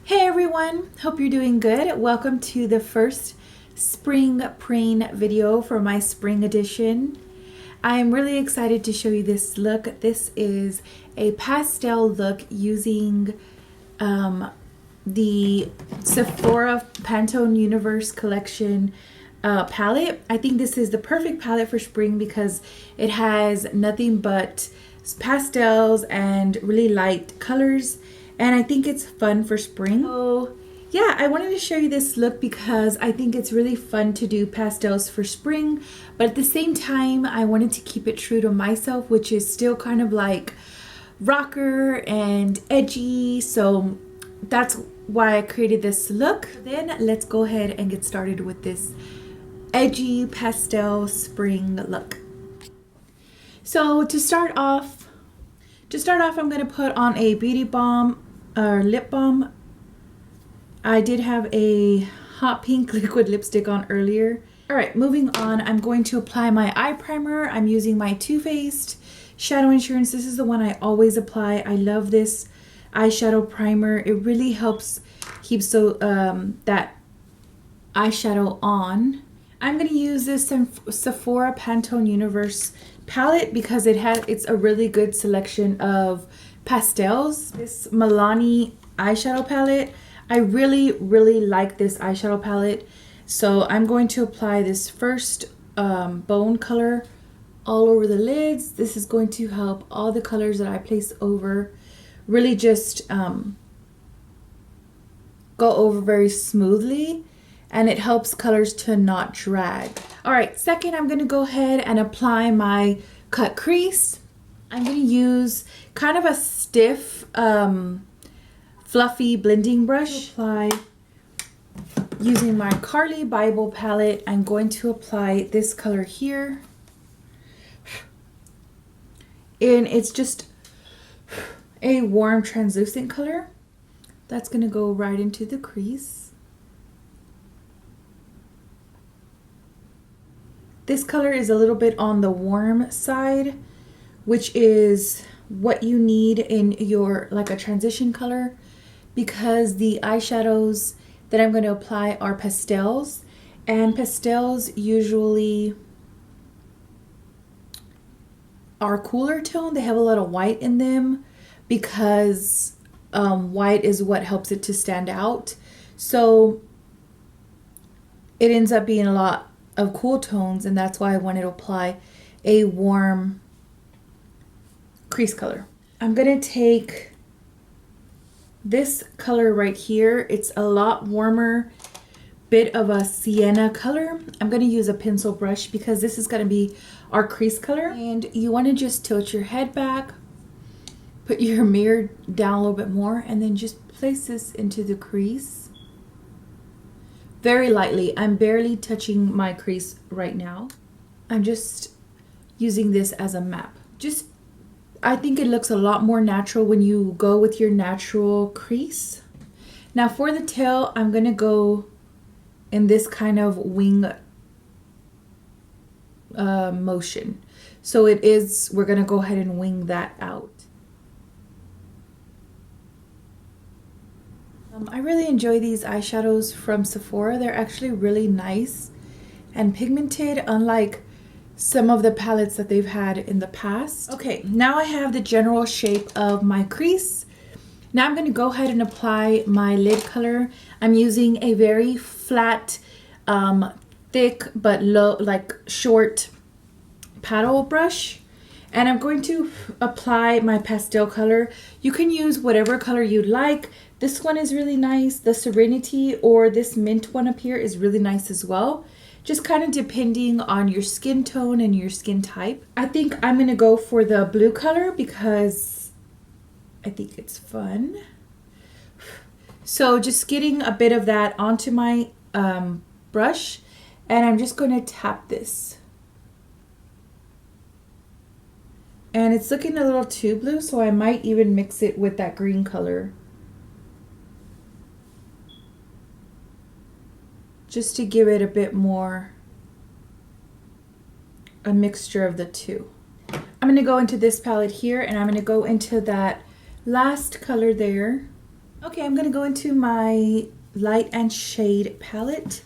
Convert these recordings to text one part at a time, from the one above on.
Hey everyone, hope you're doing good. Welcome to the first spring preen video for my spring edition. I'm really excited to show you this look. This is a pastel look using the Sephora Pantone Universe collection palette. I think this is the perfect palette for spring because it has nothing but pastels and really light colors, and I think it's fun for spring. So yeah, I wanted to show you this look because I think it's really fun to do pastels for spring, but at the same time I wanted to keep it true to myself, which is still kind of like rocker and edgy. So that's why I created this look. Then let's go ahead and get started with this edgy pastel spring look. So to start off, I'm going to put on a beauty balm or lip balm. I did have a hot pink liquid lipstick on earlier. All right, moving on, I'm going to apply my eye primer. I'm using my Too Faced Shadow Insurance. This is the one I always apply. I love this eyeshadow primer. It really helps keep that eyeshadow on. I'm going to use this Sephora Pantone Universe palette because it's a really good selection of pastels. This Milani eyeshadow palette, I really like this eyeshadow palette. So I'm going to apply this first bone color all over the lids. This is going to help all the colors that I place over really just go over very smoothly, and it helps colors to not drag. All right, second, I'm gonna go ahead and apply my cut crease. I'm gonna use kind of a stiff, fluffy blending brush. Apply using my Carly Bible palette. I'm going to apply this color here. And it's just a warm translucent color. That's gonna go right into the crease. This color is a little bit on the warm side, which is what you need in your, like a transition color, because the eyeshadows that I'm going to apply are pastels, and pastels usually are cooler tone. They have a lot of white in them because white is what helps it to stand out. So it ends up being a lot of cool tones, and that's why I wanted to apply a warm crease color. I'm gonna take this color right here. It's a lot warmer, bit of a sienna color. I'm gonna use a pencil brush because this is gonna be our crease color. And you wanna just tilt your head back, put your mirror down a little bit more, and then just place this into the crease. Very lightly. I'm barely touching my crease right now. I'm just using this as a map. I think it looks a lot more natural when you go with your natural crease. Now for the tail, I'm gonna go in this kind of wing motion. So we're gonna go ahead and wing that out. I really enjoy these eyeshadows from Sephora. They're actually really nice and pigmented, unlike some of the palettes that they've had in the past. Okay, now I have the general shape of my crease. Now I'm going to go ahead and apply my lid color. I'm using a very flat, thick but low, like short paddle brush. And I'm going to apply my pastel color. You can use whatever color you'd like. This one is really nice. The Serenity or this mint one up here is really nice as well. Just kind of depending on your skin tone and your skin type. I think I'm going to go for the blue color because I think it's fun. So just getting a bit of that onto my brush, and I'm just going to tap this. And it's looking a little too blue, so I might even mix it with that green color, just to give it a bit more a mixture of the two. I'm going to go into this palette here, and I'm going to go into that last color there. Okay, I'm gonna go into my light and shade palette,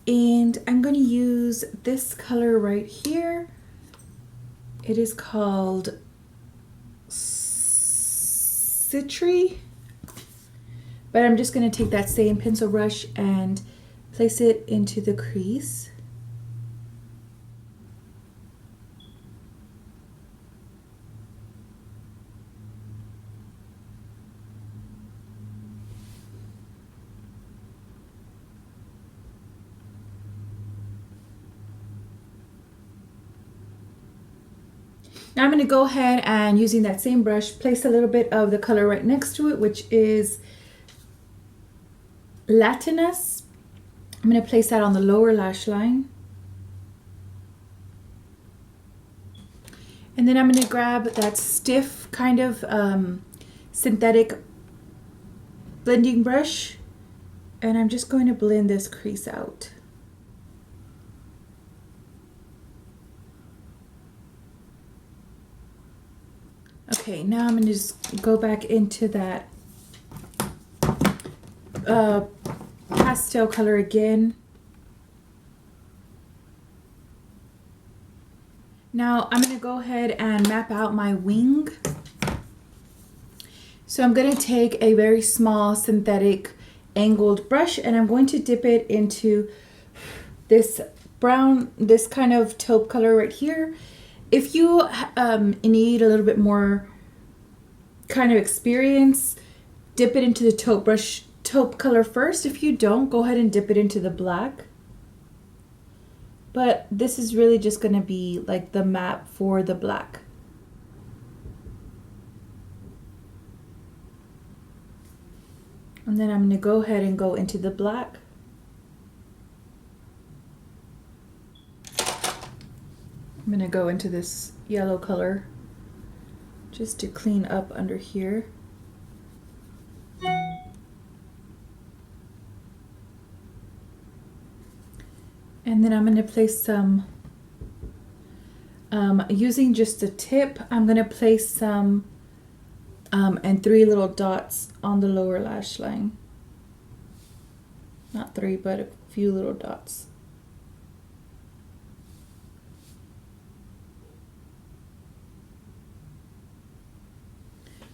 and I'm gonna use this color right here. It is called Citry, but I'm just gonna take that same pencil brush and place it into the crease. Now I'm going to go ahead and, using that same brush, place a little bit of the color right next to it, which is Latinus. I'm going to place that on the lower lash line. And then I'm going to grab that stiff kind of synthetic blending brush, and I'm just going to blend this crease out. Okay, now I'm going to just go back into that pastel color again. Now I'm going to go ahead and map out my wing. So I'm going to take a very small synthetic angled brush, and I'm going to dip it into this brown, this kind of taupe color right here. If you need a little bit more kind of experience, dip it into the taupe color first. If you don't, go ahead and dip it into the black. But this is really just going to be like the map for the black. And then I'm going to go ahead and go into the black. I'm going to go into this yellow color just to clean up under here. And then I'm going to place some, using just a tip, I'm going to place some and 3 little dots on the lower lash line. Not 3, but a few little dots.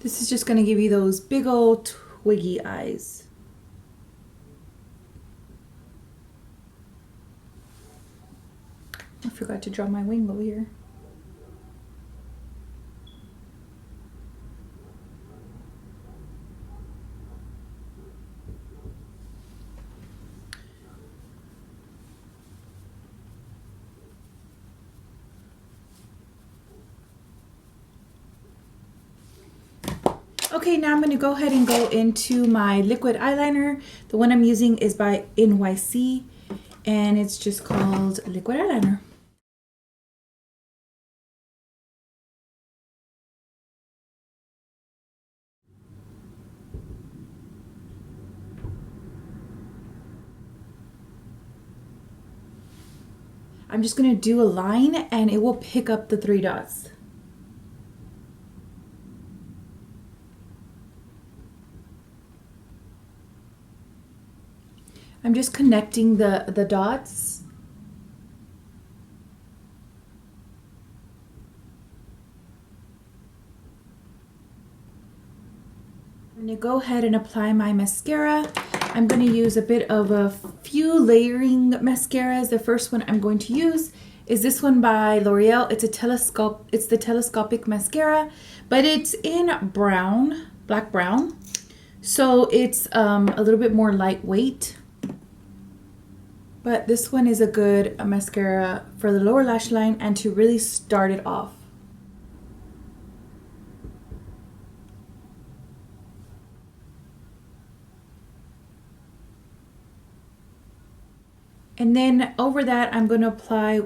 This is just going to give you those big old twiggy eyes. I forgot to draw my wing over here. Okay, now I'm going to go ahead and go into my liquid eyeliner. The one I'm using is by NYC, and it's just called liquid eyeliner. I'm just going to do a line, and it will pick up the 3 dots. I'm just connecting the dots. I'm going to go ahead and apply my mascara. I'm going to use a bit of a few layering mascaras. The first one I'm going to use is this one by L'Oreal. It's the telescopic mascara, but it's in brown, black brown. So it's a little bit more lightweight. But this one is a good mascara for the lower lash line and to really start it off. And then over that, I'm going to apply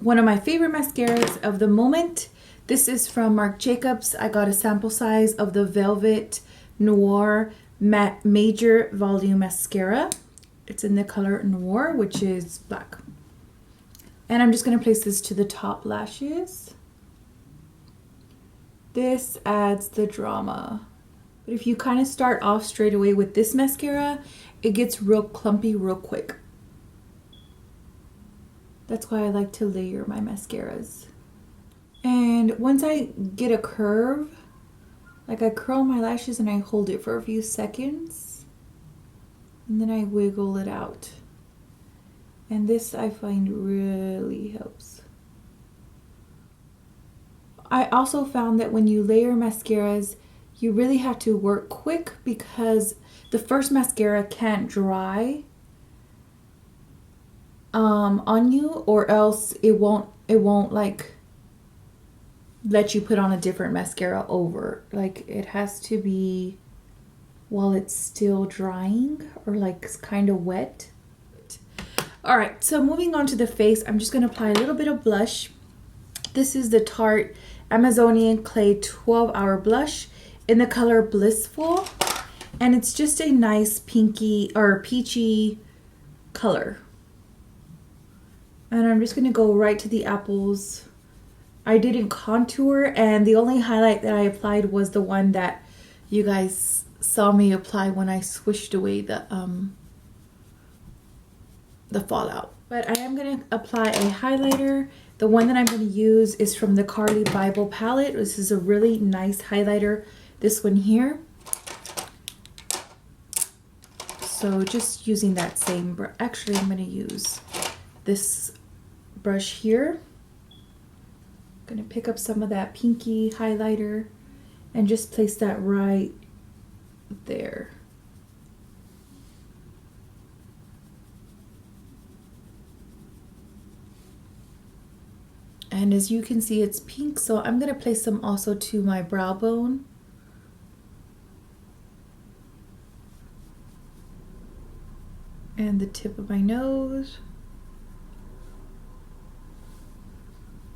one of my favorite mascaras of the moment. This is from Marc Jacobs. I got a sample size of the Velvet Noir Matte Major Volume Mascara. It's in the color Noir, which is black. And I'm just going to place this to the top lashes. This adds the drama. But if you kind of start off straight away with this mascara, it gets real clumpy real quick. That's why I like to layer my mascaras. And once I get a curve, like I curl my lashes and I hold it for a few seconds. And then I wiggle it out. And this I find really helps. I also found that when you layer mascaras, you really have to work quick because the first mascara can't dry on you, or else it won't like let you put on a different mascara over. Like it has to be while it's still drying or like kind of wet. All right, so moving on to the face, I'm just gonna apply a little bit of blush. This is the Tarte Amazonian Clay 12-Hour Blush in the color Blissful. And it's just a nice pinky or peachy color. And I'm just gonna go right to the apples. I didn't contour, and the only highlight that I applied was the one that you guys saw me apply when I swished away the fallout. But I am gonna apply a highlighter. The one that I'm gonna use is from the Carly Bible palette. This is a really nice highlighter, this one here. So just using that same brush. Actually, I'm gonna use this brush here. I'm gonna pick up some of that pinky highlighter and just place that right there. And as you can see, it's pink, so I'm gonna place some also to my brow bone. And the tip of my nose.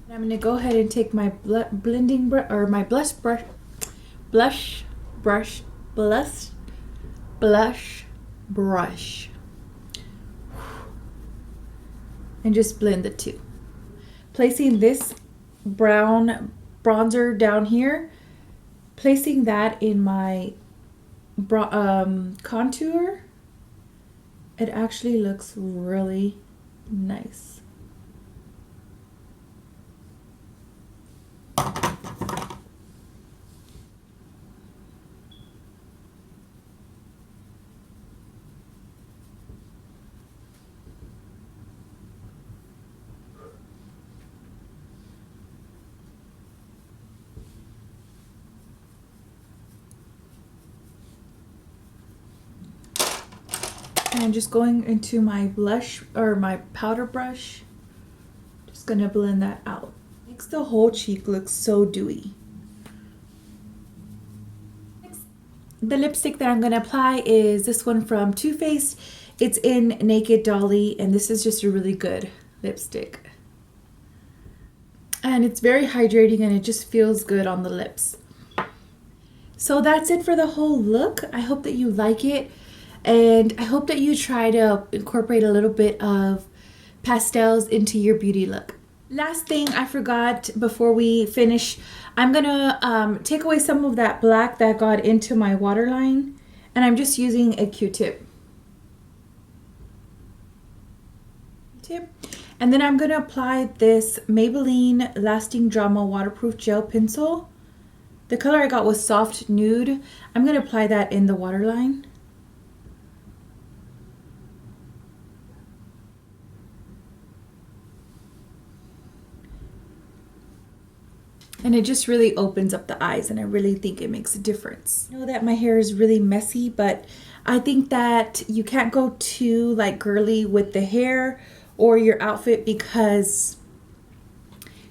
And I'm gonna go ahead and take my blending brush, or my blush brush, and just blend the two. Placing this brown bronzer down here, placing that in my contour, it actually looks really nice. And I'm just going into my blush or my powder brush. Just gonna blend that out. Makes the whole cheek look so dewy. Next, the lipstick that I'm gonna apply is this one from Too Faced. It's in Naked Dolly, and this is just a really good lipstick. And it's very hydrating, and it just feels good on the lips. So that's it for the whole look. I hope that you like it. And I hope that you try to incorporate a little bit of pastels into your beauty look. Last thing I forgot before we finish, I'm gonna take away some of that black that got into my waterline, and I'm just using a Q-tip. And then I'm gonna apply this Maybelline Lasting Drama Waterproof Gel Pencil. The color I got was Soft Nude. I'm gonna apply that in the waterline. And it just really opens up the eyes, and I really think it makes a difference. I know that my hair is really messy, but I think that you can't go too like girly with the hair or your outfit, because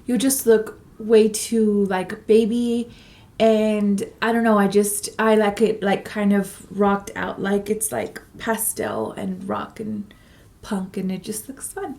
you'll just look way too like baby. And I don't know, I like it like kind of rocked out, like it's like pastel and rock and punk, and it just looks fun.